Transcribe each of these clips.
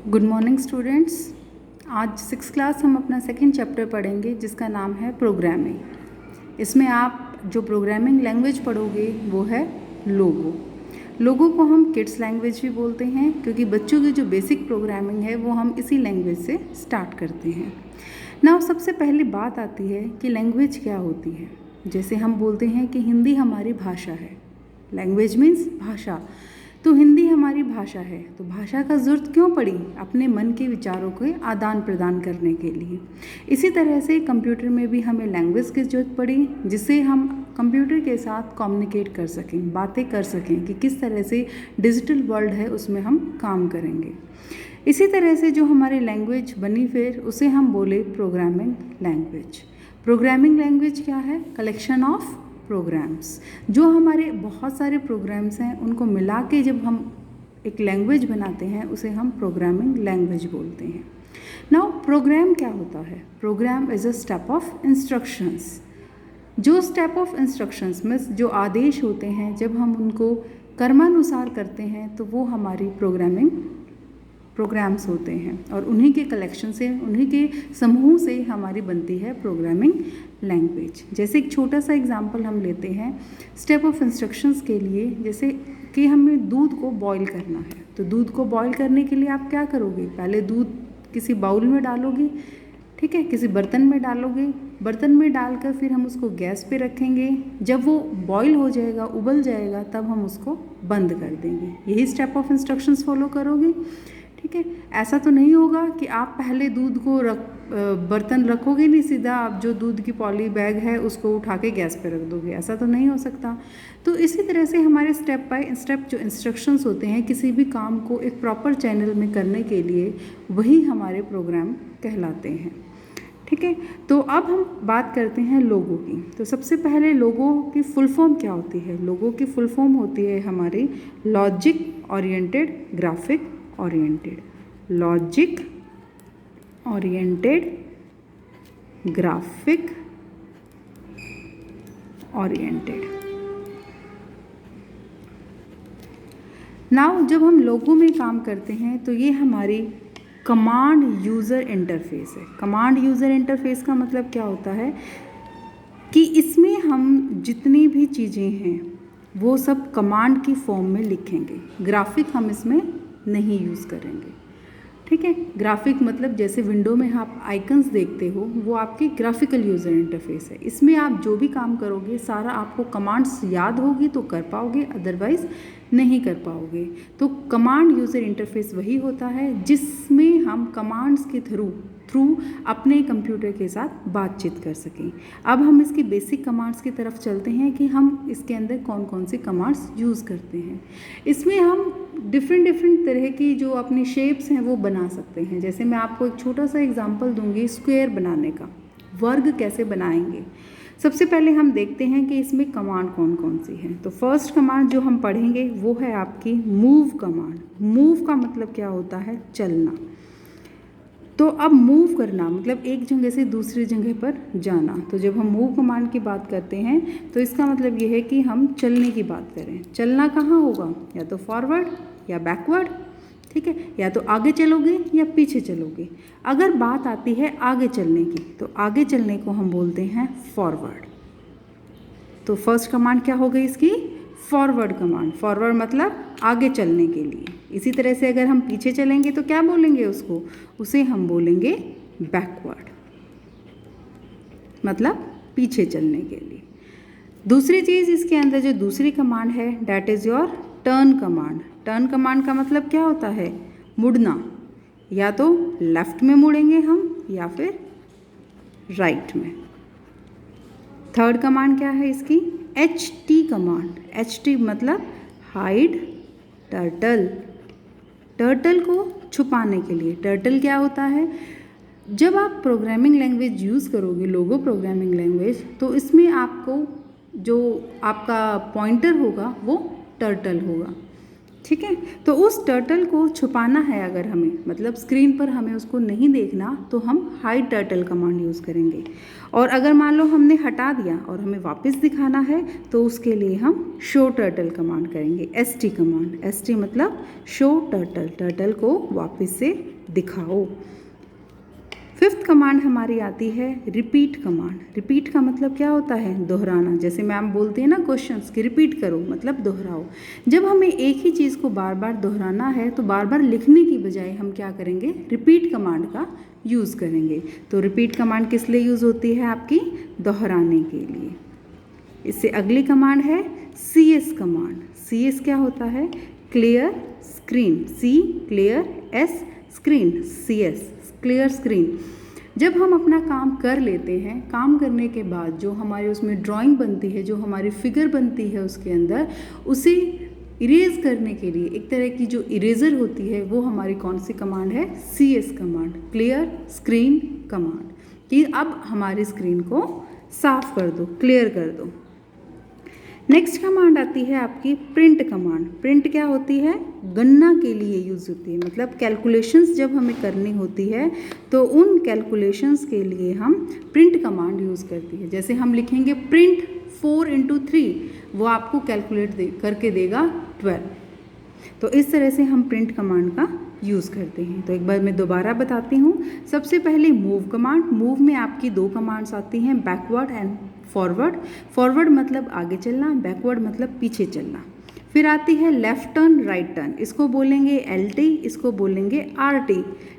Good morning students. आज 6th class हम अपना सेकंड चैप्टर पढ़ेंगे जिसका नाम है प्रोग्रामिंग। इसमें आप जो प्रोग्रामिंग लैंग्वेज पढ़ोगे वो है लोगो। लोगो को हम किड्स लैंग्वेज भी बोलते हैं क्योंकि बच्चों की जो बेसिक प्रोग्रामिंग है वो हम इसी लैंग्वेज से स्टार्ट करते हैं। नाउ सबसे पहली बात आती है कि लैंग्वेज क्या होती है। जैसे हम बोलते हैं कि हिंदी हमारी भाषा है। लैंग्वेज मीन्स भाषा। तो हिंदी हमारी भाषा है, तो भाषा का ज़रूरत क्यों पड़ी? अपने मन के विचारों के आदान प्रदान करने के लिए। इसी तरह से कंप्यूटर में भी हमें लैंग्वेज की ज़रूरत पड़ी जिससे हम कंप्यूटर के साथ कम्युनिकेट कर सकें, बातें कर सकें कि किस तरह से डिजिटल वर्ल्ड है उसमें हम काम करेंगे। इसी तरह से जो हमारी लैंग्वेज बनी फिर उसे हम बोले प्रोग्रामिंग लैंग्वेज। प्रोग्रामिंग लैंग्वेज क्या है? Collection of programs. जो हमारे बहुत सारे प्रोग्राम्स हैं उनको मिला के जब हम एक लैंग्वेज बनाते हैं उसे हम प्रोग्रामिंग लैंग्वेज बोलते हैं। नाउ प्रोग्राम क्या होता है? Program is a step of instructions. जो स्टेप ऑफ इंस्ट्रक्शंस में जो आदेश होते हैं जब हम उनको कर्मानुसार करते हैं तो वो हमारी प्रोग्राम्स होते हैं और उन्हीं के कलेक्शन से, उन्हीं के समूह से हमारी बनती है प्रोग्रामिंग लैंग्वेज। जैसे एक छोटा सा एग्जांपल हम लेते हैं स्टेप ऑफ इंस्ट्रक्शंस के लिए। जैसे कि हमें दूध को बॉईल करना है, तो दूध को बॉईल करने के लिए आप क्या करोगे? पहले दूध किसी बाउल में डालोगे, ठीक है, किसी बर्तन में डालोगे। बर्तन में डालकर फिर हम उसको गैस पे रखेंगे। जब वो बॉईल हो जाएगा, उबल जाएगा, तब हम उसको बंद कर देंगे। यही स्टेप ऑफ इंस्ट्रक्शंस फॉलो करोगे, ठीक है। ऐसा तो नहीं होगा कि आप पहले दूध को बर्तन रखोगे नहीं, सीधा आप जो दूध की पॉली बैग है उसको उठा के गैस पे रख दोगे, ऐसा तो नहीं हो सकता। तो इसी तरह से हमारे स्टेप बाय स्टेप जो इंस्ट्रक्शंस होते हैं किसी भी काम को एक प्रॉपर चैनल में करने के लिए, वही हमारे प्रोग्राम कहलाते हैं, ठीक है। तो अब हम बात करते हैं लोगो की। तो सबसे पहले लोगो की फुल फॉर्म क्या होती है? लोगो की फुल फॉर्म होती है हमारी logic oriented graphic oriented. Logic oriented graphic oriented. Now जब हम लोगों में काम करते हैं तो ये हमारी कमांड यूज़र इंटरफेस है। कमांड यूज़र इंटरफेस का मतलब क्या होता है कि इसमें हम जितनी भी चीज़ें हैं वो सब कमांड की फॉर्म में लिखेंगे। ग्राफिक हम इसमें नहीं यूज़ करेंगे, ठीक है। ग्राफिक मतलब जैसे विंडो में आप आइकन्स देखते हो वो आपकी ग्राफिकल यूज़र इंटरफेस है। इसमें आप जो भी काम करोगे सारा आपको कमांड्स याद होगी तो कर पाओगे, अदरवाइज़ नहीं कर पाओगे। तो कमांड यूज़र इंटरफेस वही होता है जिसमें हम कमांड्स के थ्रू अपने कंप्यूटर के साथ बातचीत कर सकें। अब हम इसकी बेसिक कमांड्स की तरफ चलते हैं कि हम इसके अंदर कौन कौन सी कमांड्स यूज़ करते हैं। इसमें हम डिफरेंट तरह की जो अपनी शेप्स हैं वो बना सकते हैं। जैसे मैं आपको एक छोटा सा एग्जांपल दूंगी स्क्वायर बनाने का। वर्ग कैसे बनाएंगे? सबसे पहले हम देखते हैं कि इसमें कमांड कौन कौन सी है। तो फर्स्ट कमांड जो हम पढ़ेंगे वो है आपकी मूव कमांड। मूव का मतलब क्या होता है? चलना। तो अब मूव करना मतलब एक जगह से दूसरी जगह पर जाना। तो जब हम मूव कमांड की बात करते हैं तो इसका मतलब ये है कि हम चलने की बात करें। चलना कहाँ होगा? या तो फॉरवर्ड या बैकवर्ड, ठीक है, या तो आगे चलोगे या पीछे चलोगे। अगर बात आती है आगे चलने की तो आगे चलने को हम बोलते हैं फॉरवर्ड। तो फर्स्ट कमांड क्या हो गई इसकी? Forward command. फॉरवर्ड मतलब आगे चलने के लिए। इसी तरह से अगर हम पीछे चलेंगे तो क्या बोलेंगे उसको? उसे हम बोलेंगे बैकवर्ड, मतलब पीछे चलने के लिए। दूसरी चीज़ इसके अंदर जो दूसरी कमांड है that is your turn command. Turn command का मतलब क्या होता है? मुड़ना। या तो लेफ्ट में मुड़ेंगे हम या फिर राइट में। थर्ड कमांड क्या है इसकी? HT command. HT मतलब हाइड टर्टल। टर्टल को छुपाने के लिए। टर्टल क्या होता है? जब आप प्रोग्रामिंग लैंग्वेज यूज़ करोगे, लोगो प्रोग्रामिंग लैंग्वेज, तो इसमें आपको जो आपका पॉइंटर होगा वो टर्टल होगा, ठीक है। तो उस टर्टल को छुपाना है अगर हमें, मतलब स्क्रीन पर हमें उसको नहीं देखना, तो हम हाइड टर्टल कमांड यूज़ करेंगे। और अगर मान लो हमने हटा दिया और हमें वापस दिखाना है तो उसके लिए हम शो टर्टल कमांड करेंगे, ST कमांड। ST मतलब शो टर्टल, टर्टल को वापस से दिखाओ। फिफ्थ कमांड हमारी आती है रिपीट कमांड। रिपीट का मतलब क्या होता है? दोहराना। जैसे मैम बोलते हैं ना क्वेश्चंस कि रिपीट करो, मतलब दोहराओ। जब हमें एक ही चीज़ को बार बार दोहराना है तो बार बार लिखने की बजाय हम क्या करेंगे? रिपीट कमांड का यूज़ करेंगे। तो रिपीट कमांड किस लिए यूज़ होती है? आपकी दोहराने के लिए। इससे अगली कमांड है CS कमांड। CS क्या होता है? Clear screen. C clear, S screen, CS clear screen. जब हम अपना काम कर लेते हैं, काम करने के बाद जो हमारे उसमें ड्राइंग बनती है, जो हमारी फिगर बनती है उसके अंदर, उसे इरेज करने के लिए एक तरह की जो इरेजर होती है वो हमारी कौन सी कमांड है? CS command, clear screen command, कि अब हमारी स्क्रीन को साफ कर दो, क्लियर कर दो। नेक्स्ट कमांड आती है आपकी प्रिंट कमांड। प्रिंट क्या होती है? गणना के लिए यूज़ होती है, मतलब कैलकुलेशंस जब हमें करनी होती है तो उन कैलकुलेशंस के लिए हम प्रिंट कमांड यूज़ करती है। जैसे हम लिखेंगे प्रिंट 4 × 3, वो आपको कैलकुलेट करके देगा 12। तो इस तरह से हम प्रिंट कमांड का यूज़ करते हैं। तो एक बार मैं दोबारा बताती हूँ। सबसे पहले मूव कमांड। मूव में आपकी दो कमांड्स आती हैं, बैकवर्ड एंड फॉरवर्ड। फॉरवर्ड मतलब आगे चलना, बैकवर्ड मतलब पीछे चलना। फिर आती है लेफ्ट टर्न, राइट टर्न। इसको बोलेंगे LT, इसको बोलेंगे RT।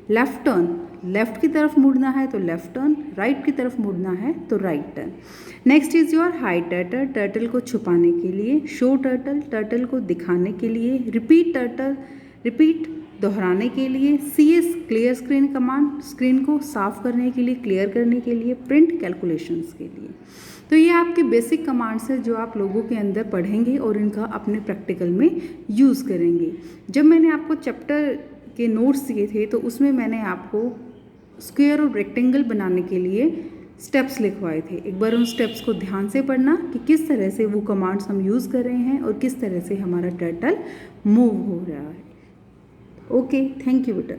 लेफ्ट टर्न, लेफ्ट की तरफ मुड़ना है तो लेफ्ट टर्न, राइट की तरफ मुड़ना है तो right turn. Next is your hide turtle. Turtle को छुपाने के लिए, शो टर्टल, टर्टल को दिखाने के लिए, रिपीट टर्टल, रिपीट दोहराने के लिए, CS clear screen command, screen को साफ करने के लिए, क्लियर करने के लिए, प्रिंट कैलकुलेशंस के लिए। तो ये आपके बेसिक कमांड्स हैं जो आप लोगों के अंदर पढ़ेंगे और इनका अपने प्रैक्टिकल में यूज़ करेंगे। जब मैंने आपको चैप्टर के नोट्स दिए थे तो उसमें मैंने आपको स्क्वायर और रेक्टेंगल बनाने के लिए स्टेप्स लिखवाए थे। एक बार उन स्टेप्स को ध्यान से पढ़ना कि किस तरह से वो कमांड्स हम यूज़ कर रहे हैं और किस तरह से हमारा टर्टल मूव हो रहा है। ओके, थैंक यू बेटा।